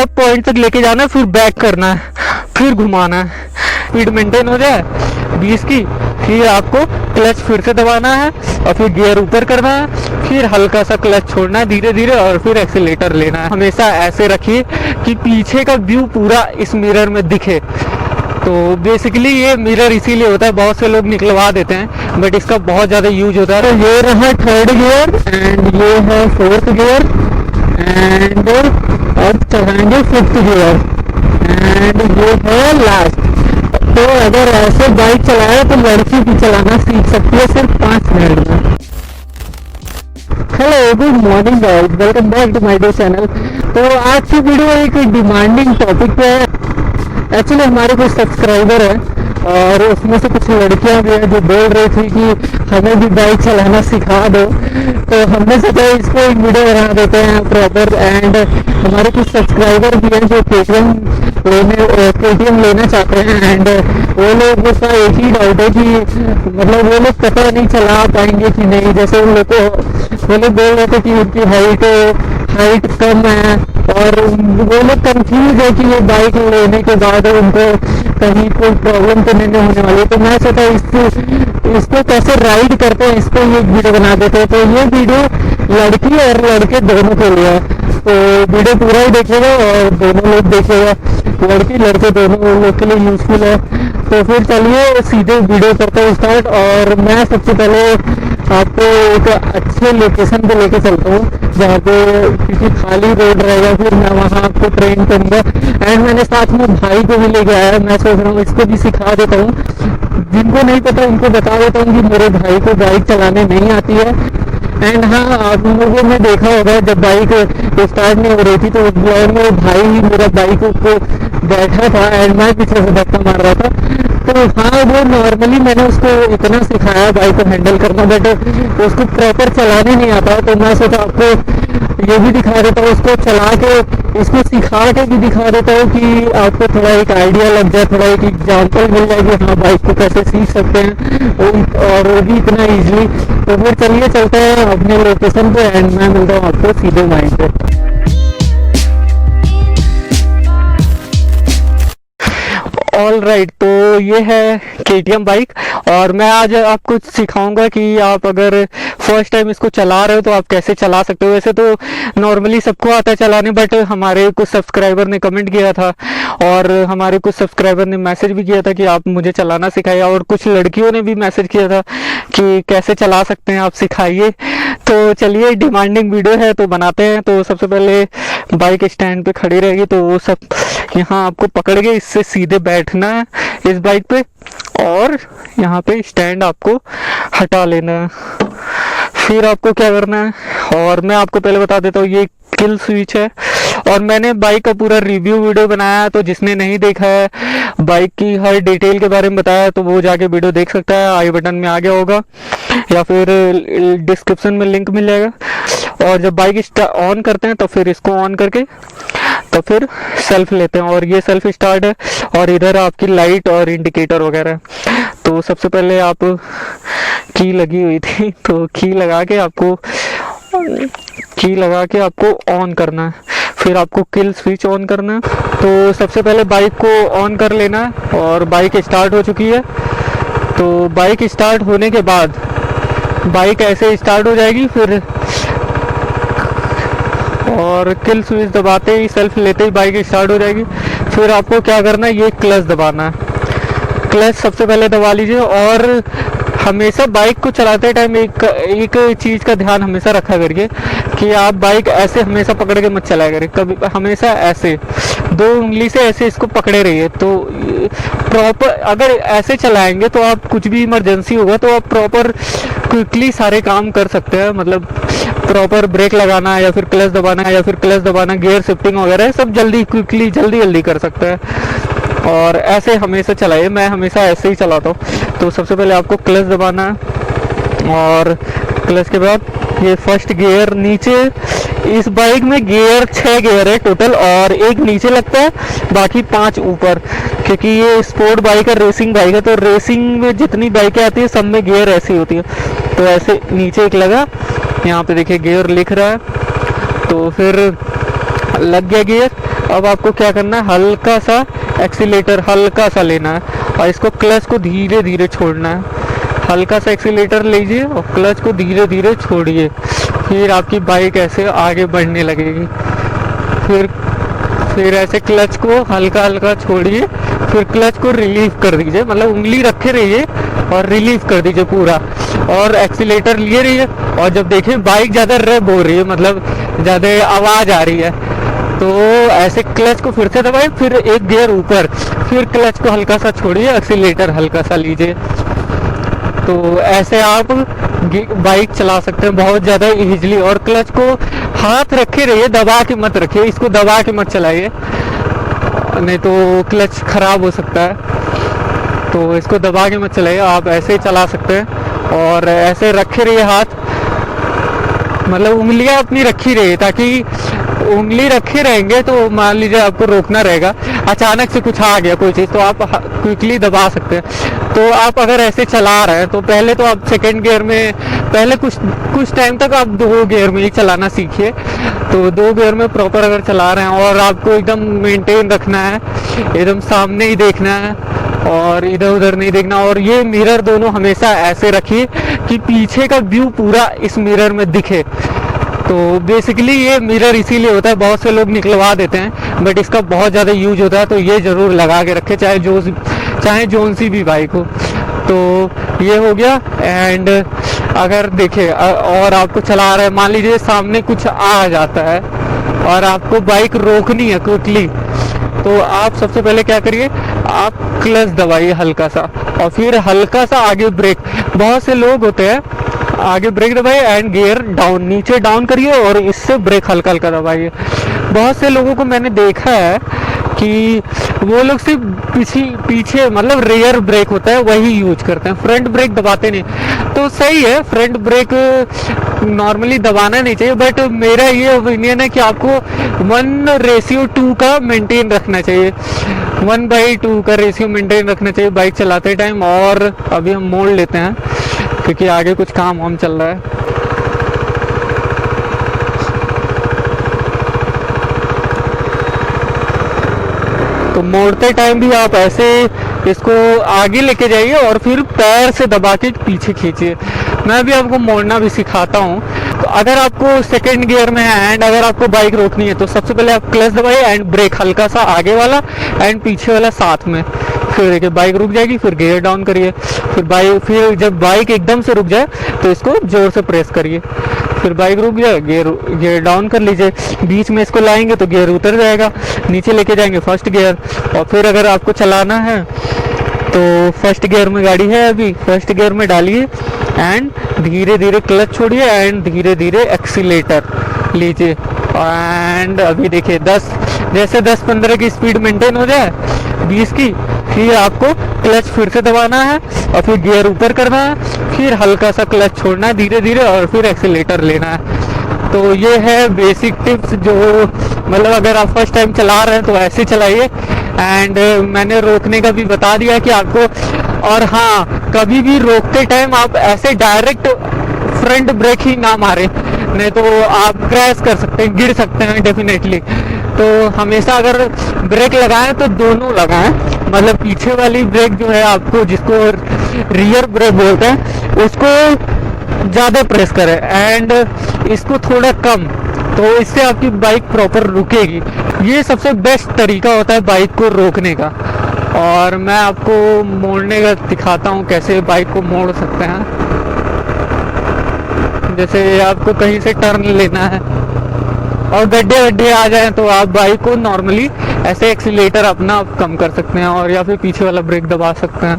सब पॉइंट तक लेके जाना है, फिर बैक करना है, फिर घुमाना है, स्पीड मेंटेन हो जाए 20 की। फिर आपको क्लच फिर से दबाना है और फिर गियर ऊपर करना है, फिर हल्का सा क्लच छोड़ना है धीरे धीरे और फिर एक्सीलेटर लेना है। हमेशा ऐसे रखिए कि पीछे का व्यू पूरा इस मिरर में दिखे। तो बेसिकली ये मिरर इसीलिए होता है, बहुत से लोग निकलवा देते हैं बट इसका बहुत ज़्यादा यूज होता है। तो ये रहा थर्ड गियर एंड ये है फोर्थ गियर एंड अब चलाएंगे फिफ्थ गियर एंड ये है लास्ट। तो अगर ऐसे बाइक चलाए तो लड़की भी चलाना सीख सकती है सिर्फ 5 मिनट में। Hello good morning guys, welcome back to my channel. तो आज की वीडियो एक डिमांडिंग टॉपिक पे है। एक्चुअली हमारे कुछ सब्सक्राइबर हैं और उसमें से कुछ लड़कियां भी हैं जो बोल रही थी कि हमें भी बाइक चलाना सिखा दो। तो हमने सोचा इसको एक वीडियो बना देते हैं प्रॉपर। एंड हमारे कुछ सब्सक्राइबर भी हैं जो केटीएम लेना चाहते हैं एंड वो लोग उसका एक ही डाउट है कि मतलब वो लोग पता नहीं चला पाएंगे कि नहीं। जैसे उन लोग को वो लोग बोल रहे थे कि उनकी हाइट कम है और वो लोग कंफ्यूज है कि ये बाइक लेने के बाद उनको कहीं कोई प्रॉब्लम तो नहीं होने वाली है। तो मैं सोचा इसको कैसे राइड करते हैं, इस पर ये वीडियो बना देते हैं। तो ये वीडियो लड़की और लड़के दोनों के लिए है, तो वीडियो पूरा ही देखिएगा और दोनों लोग देखिएगा, लड़की लड़के दोनों लोग के लिए यूजफुल है। तो फिर चलिए सीधे वीडियो करते हैं स्टार्ट। और मैं सबसे पहले आपको एक अच्छे लोकेशन पे लेके चलता हूँ जहाँ पे किसी खाली रोड रहेगा, फिर मैं वहाँ आपको ट्रेन करूँगा। एंड मैंने साथ में भाई को भी लेके आया, मैं सोच रहा हूँ इसको भी सिखा देता हूँ। जिनको नहीं पता उनको बता देता हूँ कि मेरे भाई को बाइक चलाने नहीं आती है। एंड हाँ, आप लोगों ने देखा होगा जब बाइक स्टार्ट नहीं हो रही थी तो ब्लॉग में भाई ही मेरा बाइक को बैठा था एंड मैं पीछे से धक्का मार रहा था। तो हाँ, वो नॉर्मली मैंने उसको इतना सिखाया बाइक को हैंडल करना बट उसको प्रॉपर चलाने नहीं आता। तो मैं सोचा आपको ये भी दिखा देता हूँ, उसको चला के इसको सिखा के भी दिखा देता हूँ कि आपको थोड़ा एक आइडिया लग जाए, थोड़ा एक एग्जाम्पल मिल जाए कि हाँ बाइक को कैसे सीख सकते हैं और वो भी इतना ईजिली। तो फिर चलिए चलते हैं अपने लोकेशन पे एंड मैं मिलता हूँ आपको सीधे माइंड पे। ऑल राइट, तो ये है केटीएम बाइक और मैं आज आपको सिखाऊंगा कि आप अगर फर्स्ट टाइम इसको चला रहे हो तो आप कैसे चला सकते हो। वैसे तो नॉर्मली सबको आता है चलाने बट हमारे कुछ सब्सक्राइबर ने कमेंट किया था और हमारे कुछ सब्सक्राइबर ने मैसेज भी किया था कि आप मुझे चलाना सिखाइए और कुछ लड़कियों ने भी मैसेज किया था कि कैसे चला सकते हैं आप सिखाइए। तो चलिए डिमांडिंग वीडियो है तो बनाते हैं। तो सबसे पहले बाइक स्टैंड पे खड़ी रहेगी तो वो सब यहाँ आपको पकड़ के इससे सीधे बैठना है इस बाइक पे और यहाँ पे स्टैंड आपको हटा लेना है। फिर आपको क्या करना है और मैं आपको पहले बता देता हूँ, ये किल स्विच है और मैंने बाइक का पूरा रिव्यू वीडियो बनाया है। तो जिसने नहीं देखा है बाइक की हर डिटेल के बारे में बताया तो वो जाके वीडियो देख सकता है, आई बटन में आ गया होगा या फिर डिस्क्रिप्शन में लिंक मिल जाएगा। और जब बाइक ऑन करते हैं तो फिर इसको ऑन करके तो फिर सेल्फ लेते हैं और ये सेल्फ स्टार्ट है और इधर आपकी लाइट और इंडिकेटर वगैरह। तो सबसे पहले आप की लगी हुई थी तो की लगा के आपको ऑन करना है, फिर आपको किल स्विच ऑन करना है। तो सबसे पहले बाइक को ऑन कर लेना है और बाइक स्टार्ट हो चुकी है। तो बाइक स्टार्ट होने के बाद बाइक ऐसे स्टार्ट हो जाएगी फिर और किल स्विच दबाते ही सेल्फ लेते ही बाइक स्टार्ट हो जाएगी। फिर आपको क्या करना है, ये क्लच दबाना है। क्लच सबसे पहले दबा लीजिए और हमेशा बाइक को चलाते टाइम एक चीज़ का ध्यान हमेशा रखा करिए कि आप बाइक ऐसे हमेशा पकड़ के मत चलाया करिए, कभी हमेशा ऐसे 2 उंगली से ऐसे इसको पकड़े रहिए। तो प्रॉपर अगर ऐसे चलाएंगे तो आप कुछ भी इमरजेंसी होगा तो आप प्रॉपर क्विकली सारे काम कर सकते हैं। मतलब प्रॉपर ब्रेक लगाना या फिर क्लच दबाना या फिर क्लच दबाना, गियर शिफ्टिंग वगैरह सब जल्दी क्विकली जल्दी कर सकते हैं। और ऐसे हमेशा चलाइए, मैं हमेशा ऐसे ही चलाता हूँ। तो सबसे पहले आपको क्लच दबाना है और क्लच के बाद ये फर्स्ट गियर नीचे। इस बाइक में 6 गियर है टोटल और एक नीचे लगता है, बाकी 5 ऊपर, क्योंकि ये स्पोर्ट बाइक है, रेसिंग बाइक है। तो रेसिंग में जितनी बाइकें आती है सब में गियर ऐसी होती है। तो ऐसे नीचे एक लगा, यहाँ पे देखिए गियर लिख रहा है तो फिर लग गया गियर। अब आपको क्या करना है, हल्का सा एक्सीलेटर हल्का सा लेना है और इसको क्लच को धीरे धीरे छोड़ना है। हल्का सा एक्सीलेटर लीजिए और क्लच को धीरे धीरे छोड़िए, फिर आपकी बाइक ऐसे आगे बढ़ने लगेगी। फिर ऐसे क्लच को हल्का हल्का छोड़िए, फिर क्लच को रिलीव कर दीजिए, मतलब उंगली रखे रहिए और रिलीव कर दीजिए पूरा, और एक्सीलेटर लिए रहिए। और जब देखें बाइक ज़्यादा रेव हो रही है, मतलब ज़्यादा आवाज़ आ रही है, तो ऐसे क्लच को फिर से दबाइए, फिर एक गियर ऊपर, फिर क्लच को हल्का सा छोड़िए, एक्सीलेटर हल्का सा लीजिए। तो ऐसे आप बाइक चला सकते हैं बहुत ज़्यादा इजीली। और क्लच को हाथ रखे रहिए, दबा के मत रखिए, इसको दबा के मत चलाइए, नहीं तो क्लच खराब हो सकता है। तो इसको दबा के मत चलाइए, आप ऐसे ही चला सकते हैं। और ऐसे रखे रहिए हाथ, मतलब उंगलियां अपनी रखी रहिए, ताकि उंगली रखे रहेंगे तो मान लीजिए आपको रोकना रहेगा, अचानक से कुछ आ गया कोई चीज़, तो आप क्विकली दबा सकते हैं। तो आप अगर ऐसे चला रहे हैं तो पहले तो आप सेकंड गियर में, पहले कुछ टाइम तक आप 2 गियर में ही चलाना सीखिए। तो 2 गियर में प्रॉपर अगर चला रहे हैं और आपको एकदम मेंटेन रखना है, एकदम सामने ही देखना है और इधर उधर नहीं देखना। और ये मिरर दोनों हमेशा ऐसे रखिए कि पीछे का व्यू पूरा इस मिरर में दिखे। तो बेसिकली ये मिरर इसीलिए होता है, बहुत से लोग निकलवा देते हैं, बट इसका बहुत ज़्यादा यूज होता है, तो ये ज़रूर लगा के रखें, चाहे जोन सी भी बाइक हो। तो ये हो गया। एंड अगर देखें और आपको चला रहे हैं, मान लीजिए सामने कुछ आ जाता है और आपको बाइक रोकनी है क्विकली, तो आप सबसे पहले क्या करिए, आप क्लच दबाइए हल्का सा और फिर हल्का सा आगे ब्रेक। बहुत से लोग होते हैं, आगे ब्रेक दबाइए एंड गियर डाउन, नीचे डाउन करिए और इससे ब्रेक हल्का हल्का दबाइए। बहुत से लोगों को मैंने देखा है कि वो लोग सिर्फ पीछे मतलब रेयर ब्रेक होता है वही यूज करते हैं, फ्रंट ब्रेक दबाते नहीं। तो सही है, फ्रंट ब्रेक नॉर्मली दबाना नहीं चाहिए, बट मेरा ये ओपिनियन है कि आपको 1:2 का मेंटेन रखना चाहिए, 1/2 का रेशियो मेंटेन रखना चाहिए बाइक चलाते टाइम। और अभी हम मोड़ लेते हैं क्योंकि आगे कुछ काम हम चल रहा है। तो मोड़ते टाइम भी आप ऐसे इसको आगे लेके जाइए और फिर पैर से दबा के पीछे खींचिए। मैं भी आपको मोड़ना भी सिखाता हूँ। तो अगर आपको सेकंड गियर में है एंड अगर आपको बाइक रोकनी है तो सबसे पहले आप क्लच दबाइए एंड ब्रेक हल्का सा आगे वाला एंड पीछे वाला साथ में, फिर देखिए बाइक रुक जाएगी, फिर गियर डाउन करिए, फिर जब बाइक एकदम से रुक जाए तो इसको जोर से प्रेस करिए, फिर बाइक रुक जाए, गियर डाउन कर लीजिए, बीच में इसको लाएंगे तो गियर उतर जाएगा, नीचे लेके जाएंगे फर्स्ट गियर। और फिर अगर आपको चलाना है तो फर्स्ट गियर में गाड़ी है, अभी फर्स्ट गियर में डालिए एंड धीरे धीरे क्लच छोड़िए एंड धीरे धीरे एक्सीलेटर लीजिए। एंड अभी देखिए 10-15 की स्पीड मेंटेन हो जाए, 20 की, फिर आपको क्लच फिर से दबाना है और फिर गियर ऊपर करना है, फिर हल्का सा क्लच छोड़ना है धीरे धीरे और फिर एक्सीलेटर लेना है। तो ये है बेसिक टिप्स, जो मतलब अगर आप फर्स्ट टाइम चला रहे हैं तो ऐसे चलाइए। एंड मैंने रोकने का भी बता दिया कि आपको, और हाँ कभी भी रोकते टाइम आप ऐसे डायरेक्ट फ्रंट ब्रेक ही ना मारें, नहीं तो आप क्रैश कर सकते हैं, गिर सकते हैं डेफिनेटली। तो हमेशा अगर ब्रेक लगाएं तो दोनों लगाएं, मतलब पीछे वाली ब्रेक जो है आपको, जिसको रियर ब्रेक बोलते हैं, उसको ज़्यादा प्रेस करें एंड इसको थोड़ा कम, तो इससे आपकी बाइक प्रॉपर रुकेगी। ये सबसे बेस्ट तरीका होता है बाइक को रोकने का। और मैं आपको मोड़ने का दिखाता हूँ कैसे बाइक को मोड़ सकते हैं। जैसे आपको कहीं से टर्न लेना है और गड्ढे आ जाए तो आप बाइक को नॉर्मली ऐसे एक्सीलेटर अपना कम कर सकते हैं और या फिर पीछे वाला ब्रेक दबा सकते हैं।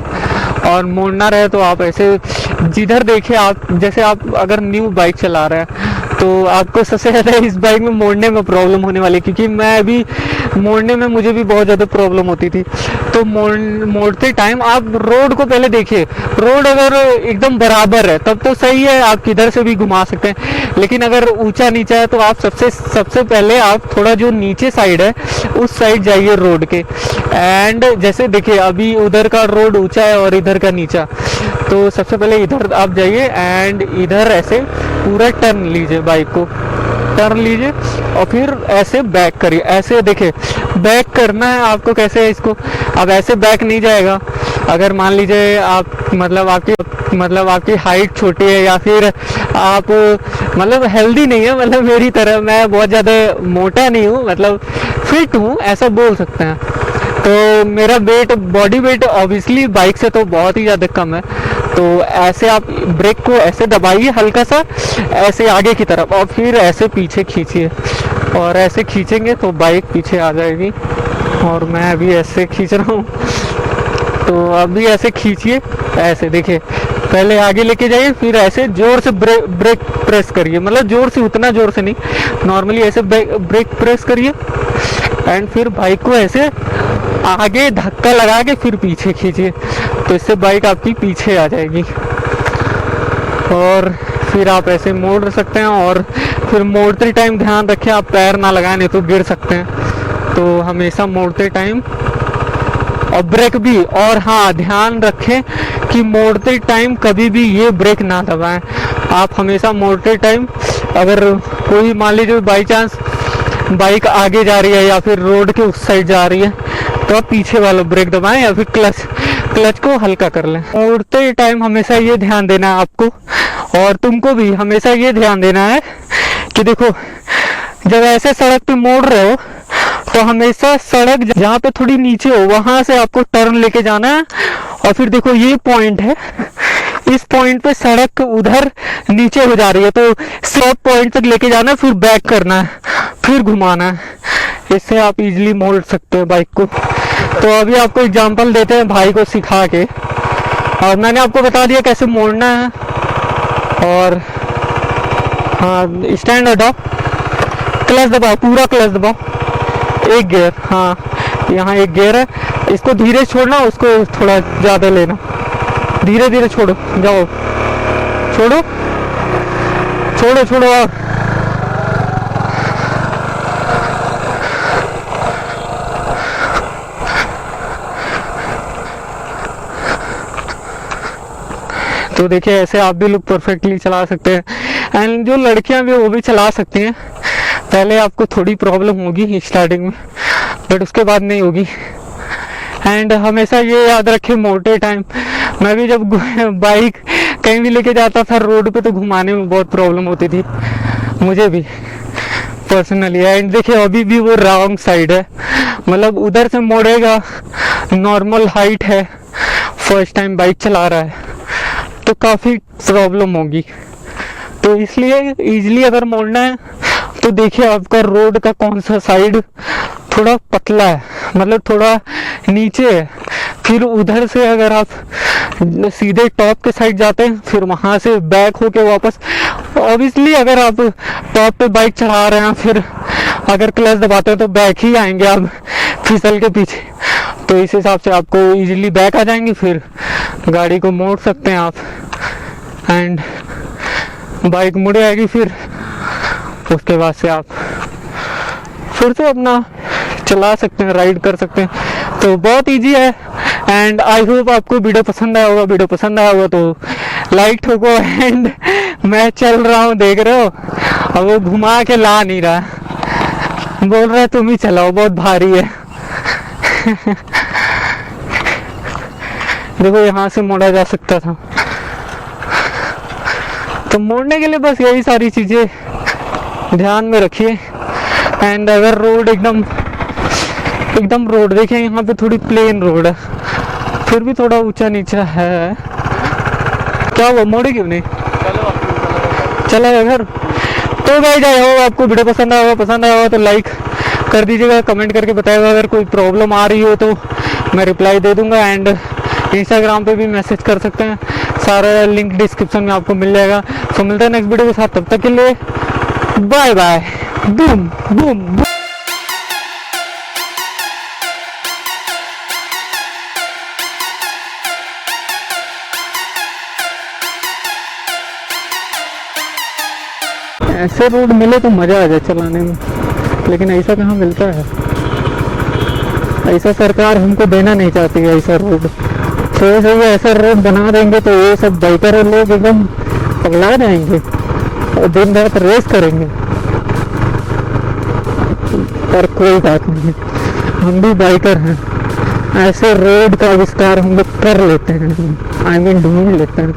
और मोड़ना रहे तो आप ऐसे जिधर देखिए, आप जैसे आप अगर न्यू बाइक चला रहे हैं तो आपको सबसे ज़्यादा इस बाइक में मोड़ने में प्रॉब्लम होने वाली है, क्योंकि मैं अभी मोड़ने में मुझे भी बहुत ज़्यादा प्रॉब्लम होती थी। तो मोड़ते टाइम आप रोड को पहले देखिए, रोड अगर एकदम बराबर है तब तो सही है, आप किधर से भी घुमा सकते हैं। लेकिन अगर ऊंचा नीचा है तो आप सबसे पहले आप थोड़ा जो नीचे साइड है उस साइड जाइए रोड के। एंड जैसे देखिए अभी उधर का रोड ऊंचा है और इधर का नीचा, तो सबसे पहले इधर आप जाइए एंड इधर ऐसे पूरा टर्न लीजिए बाइक को, टर्न लीजिए और फिर ऐसे बैक करिए। ऐसे देखिए बैक करना है आपको। कैसे है इसको, अब ऐसे बैक नहीं जाएगा। अगर मान लीजिए आप आपकी हाइट छोटी है या फिर आप हेल्दी नहीं है, मेरी तरह, मैं बहुत ज़्यादा मोटा नहीं हूँ, फिट हूँ ऐसा बोल सकते हैं। तो मेरा बॉडी वेट ऑब्वियसली बाइक से तो बहुत ही ज़्यादा कम है। तो ऐसे आप ब्रेक को ऐसे दबाइए हल्का सा, ऐसे आगे की तरफ, और फिर ऐसे पीछे खींचिए, और ऐसे खींचेंगे तो बाइक पीछे आ जाएगी। और मैं अभी ऐसे खींच रहा हूँ, तो अभी ऐसे खींचिए। ऐसे देखिए, पहले आगे लेके जाइए, फिर ऐसे जोर से ब्रेक प्रेस करिए, जोर से, उतना जोर से नहीं, नॉर्मली ऐसे ब्रेक प्रेस करिए। एंड फिर बाइक को ऐसे आगे धक्का लगा के फिर पीछे खींचिए, तो इससे बाइक आपकी पीछे आ जाएगी। और फिर आप ऐसे मोड़ सकते हैं। और फिर मोड़ते टाइम ध्यान रखें आप पैर ना लगाएं, नहीं तो गिर सकते हैं। तो हमेशा मोड़ते टाइम, और ब्रेक भी, और हाँ ध्यान रखें कि मोड़ते टाइम कभी भी ये ब्रेक ना दबाएं। आप हमेशा मोड़ते टाइम, अगर कोई मान लीजिए बाई चांस बाइक आगे जा रही है या फिर रोड के उस साइड जा रही है, तो आप पीछे वाला ब्रेक दबाएं या फिर क्लच को हल्का कर लें। मोड़ते टाइम हमेशा ये ध्यान देना है आपको, और तुमको भी हमेशा ये ध्यान देना है कि देखो, जब ऐसे सड़क पे मोड़ रहे हो तो हमेशा सड़क जहाँ पे थोड़ी नीचे हो वहां से आपको टर्न लेके जाना है। और फिर देखो ये पॉइंट है, इस पॉइंट पे सड़क उधर नीचे हो जा रही है, तो स्टॉप पॉइंट तक लेके जाना है, फिर बैक करना है, फिर घुमाना है। इससे आप इजीली मोड़ सकते हैं बाइक को। तो अभी आपको एग्जांपल देते हैं भाई को सिखा के, और मैंने आपको बता दिया कैसे मोड़ना है। और हाँ, स्टैंड हटाओ, क्लच दबाओ, पूरा क्लच दबाओ, एक गियर, हाँ यहाँ एक गियर है, इसको धीरे छोड़ना, उसको थोड़ा ज़्यादा लेना, धीरे धीरे छोड़ो, जाओ, छोड़ो छोड़ो छोड़ो। और तो देखिए ऐसे आप भी लोग परफेक्टली चला सकते हैं। एंड जो लड़कियां भी वो भी चला सकती हैं। पहले आपको थोड़ी प्रॉब्लम होगी स्टार्टिंग में, बट उसके बाद नहीं होगी। एंड हमेशा ये याद रखें, मोटे टाइम, मैं भी जब बाइक कहीं भी लेके जाता था रोड पे, तो घुमाने में बहुत प्रॉब्लम होती थी मुझे भी पर्सनली। एंड देखिए अभी भी वो रॉन्ग साइड है, उधर से मोड़ेगा, नॉर्मल हाइट है, फर्स्ट टाइम बाइक चला रहा है, तो काफ़ी प्रॉब्लम होगी। तो इसलिए इजीली अगर मोड़ना है तो देखिए आपका रोड का कौन सा साइड थोड़ा पतला है, थोड़ा नीचे है, फिर उधर से अगर आप सीधे टॉप के साइड जाते हैं, फिर वहाँ से बैक होके वापस, ऑब्वियसली अगर आप टॉप पे बाइक चला रहे हैं, फिर अगर क्लच दबाते हैं तो बैक ही आएंगे आप फिसल के पीछे। तो इस हिसाब से आपको इजीली बैक आ जाएंगे, फिर गाड़ी को मोड़ सकते हैं आप, एंड बाइक मुड़ आएगी। फिर उसके बाद से आप फिर से अपना चला सकते हैं, राइड कर सकते हैं। तो बहुत इजी है। एंड आई होप आपको वीडियो पसंद आया होगा। वीडियो पसंद आया होगा तो लाइक ठोको। एंड मैं चल रहा हूँ, देख रहे हो, अब वो घुमा के ला नहीं रहा, बोल रहा है तुम ही चलाओ, बहुत भारी है। देखो यहाँ से मोड़ा जा सकता था। तो मोड़ने के लिए बस यही सारी चीजें ध्यान में रखिए। एंड अगर रोड एकदम रोड देखिए, यहाँ पे थोड़ी प्लेन रोड है, फिर भी थोड़ा ऊंचा नीचा है, क्या हुआ, मोड़े क्यों नहीं, चला घर। तो गाइस आई होप आपको वीडियो पसंद आया होगा तो लाइक कर दीजिएगा, कमेंट करके बताइएगा। अगर कोई प्रॉब्लम आ रही हो तो मैं रिप्लाई दे दूंगा। एंड इंस्टाग्राम पे भी मैसेज कर सकते हैं, सारा लिंक डिस्क्रिप्शन में आपको मिल जाएगा। तो मिलते हैं नेक्स्ट वीडियो के साथ, तब तक के लिए बाय बाय। Boom boom. ऐसे रोड मिले तो मज़ा आ जाए चलाने में, लेकिन ऐसा कहाँ मिलता है। ऐसा सरकार हमको देना नहीं चाहती है ऐसा रोड। तो ऐसा रोड बना देंगे तो ये सब बाइकर लोग एकदम पगला जाएंगे और दिन रात रेस करेंगे। पर कोई बात नहीं, हम भी बाइकर हैं, ऐसे रोड का विस्तार हम लोग कर लेते हैं, आई मीन ढूंढ लेते हैं।